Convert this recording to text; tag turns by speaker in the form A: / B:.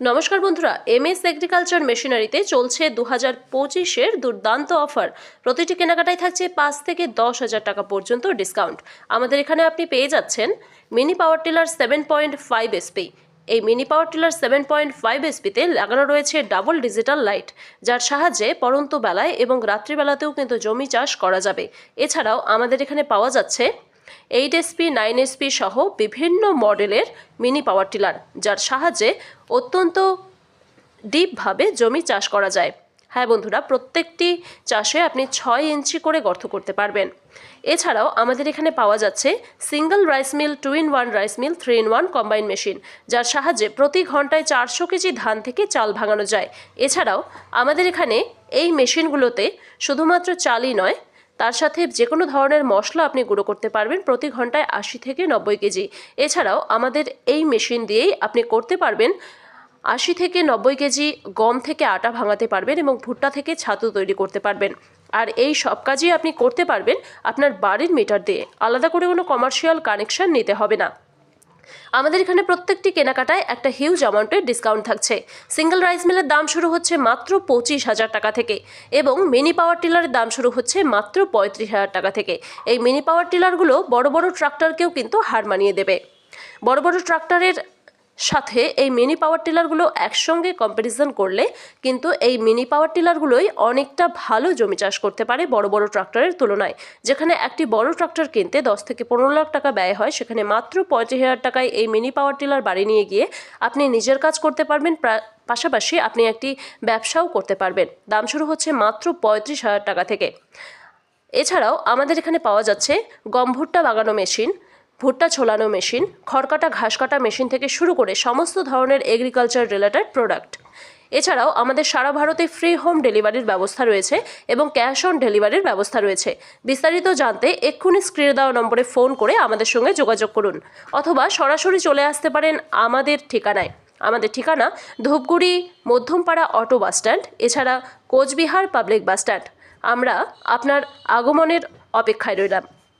A: নমস্কার বন্ধুরা, MS agriculture মেশিনারিতে চলছে 2025-এর দুর্দান্ত অফার। প্রতিটি কেনাকাটায় থাকছে 5 থেকে 10,000 টাকা পর্যন্ত ডিসকাউন্ট। আমাদের এখানে আপনি পেয়ে যাচ্ছেন মিনি পাওয়ার টিলার 7.5 এসপি। এই মিনি পাওয়ার টিলার 7.5 এসপিতে লাগানো রয়েছে ডাবল ডিজিটাল লাইট, যার সাহায্যে পড়ন্ত বেলায় এবং রাত্রিবেলাতেও কিন্তু জমি চাষ করা যাবে। এছাড়াও আমাদের এখানে পাওয়া যাচ্ছে 8 এসপি, 9 এসপি সহ বিভিন্ন মডেলের মিনি পাওয়ার টিলার, যার সাহায্যে অত্যন্ত ডিপভাবে জমি চাষ করা যায়। হ্যাঁ বন্ধুরা, প্রত্যেকটি চাষে আপনি 6 ইঞ্চি করে গর্ত করতে পারবেন। এছাড়াও আমাদের এখানে পাওয়া যাচ্ছে single rice mill, 2-in-1 rice mill, 3-in-1 combine machine, যার সাহায্যে প্রতি ঘন্টায় 400 কেজি ধান থেকে চাল ভাঙানো যায়। এছাড়াও আমাদের এখানে এই মেশিনগুলোতে শুধুমাত্র চালই নয়, তার সাথে যে কোনো ধরনের মশলা আপনি গুঁড়ো করতে পারবেন প্রতি ঘন্টায় 80 থেকে 90 কেজি। এছাড়াও আমাদের এই মেশিন দিয়েই আপনি করতে পারবেন 80 থেকে 90 কেজি গম থেকে আটা ভাঙাতে পারবেন এবং ভুট্টা থেকে ছাতু তৈরি করতে পারবেন। আর এই সব কাজই আপনি করতে পারবেন আপনার বাড়ির মিটার দিয়ে, আলাদা করে কোনো কমার্শিয়াল কানেকশন নিতে হবে না। আমাদের এখানে প্রত্যেকটি কেনাকাটায় একটা হিউজ অ্যামাউন্টের ডিসকাউন্ট থাকছে। সিঙ্গেল রাইস মিলের দাম শুরু হচ্ছে মাত্র 25,000 টাকা থেকে এবং মিনি পাওয়ার টিলারের দাম শুরু হচ্ছে মাত্র 35,000 টাকা থেকে। এই মিনি পাওয়ার টিলারগুলো বড় বড় ট্রাক্টরকেও কিন্তু হার মানিয়ে দেবে। বড় বড় ট্রাক্টরের সাথে এই মিনি পাওয়ার টিলারগুলো একসঙ্গে কম্প্যারিজন করলে কিন্তু এই মিনি পাওয়ার টিলারগুলোই অনেকটা ভালো জমি চাষ করতে পারে বড় বড় ট্রাক্টরের তুলনায়। যেখানে একটি বড় ট্রাক্টর কিনতে 10 থেকে 15 লাখ টাকা ব্যয় হয়, সেখানে মাত্র 35,000 টাকায় এই মিনি পাওয়ার টিলার বাড়ি নিয়ে গিয়ে আপনি নিজের কাজ করতে পারবেন, পাশাপাশি আপনি একটি ব্যবসাও করতে পারবেন। দাম শুরু হচ্ছে মাত্র 35,000 টাকা থেকে। এছাড়াও আমাদের এখানে পাওয়া যাচ্ছে গম ভুট্টা বাগানো মেশিন, ভুট্টা ছোলানো মেশিন, খড় কাটা ঘাস কাটা মেশিন থেকে শুরু করে সমস্ত ধরনের এগ্রিকালচার রিলেটেড প্রোডাক্ট। এছাড়াও আমাদের সারা ভারতে ফ্রি হোম ডেলিভারির ব্যবস্থা রয়েছে এবং ক্যাশ অন ডেলিভারির ব্যবস্থা রয়েছে। বিস্তারিত জানতে এক্ষুনি স্ক্রিনে দেওয়া নম্বরে ফোন করে আমাদের সঙ্গে যোগাযোগ করুন, অথবা সরাসরি চলে আসতে পারেন আমাদের ঠিকানায়। আমাদের ঠিকানা ধূপগুড়ি মধ্যমপাড়া অটো বাসস্ট্যান্ড, এছাড়া কোচবিহার পাবলিক বাসস্ট্যান্ড। আমরা আপনার আগমনের অপেক্ষায় রইলাম।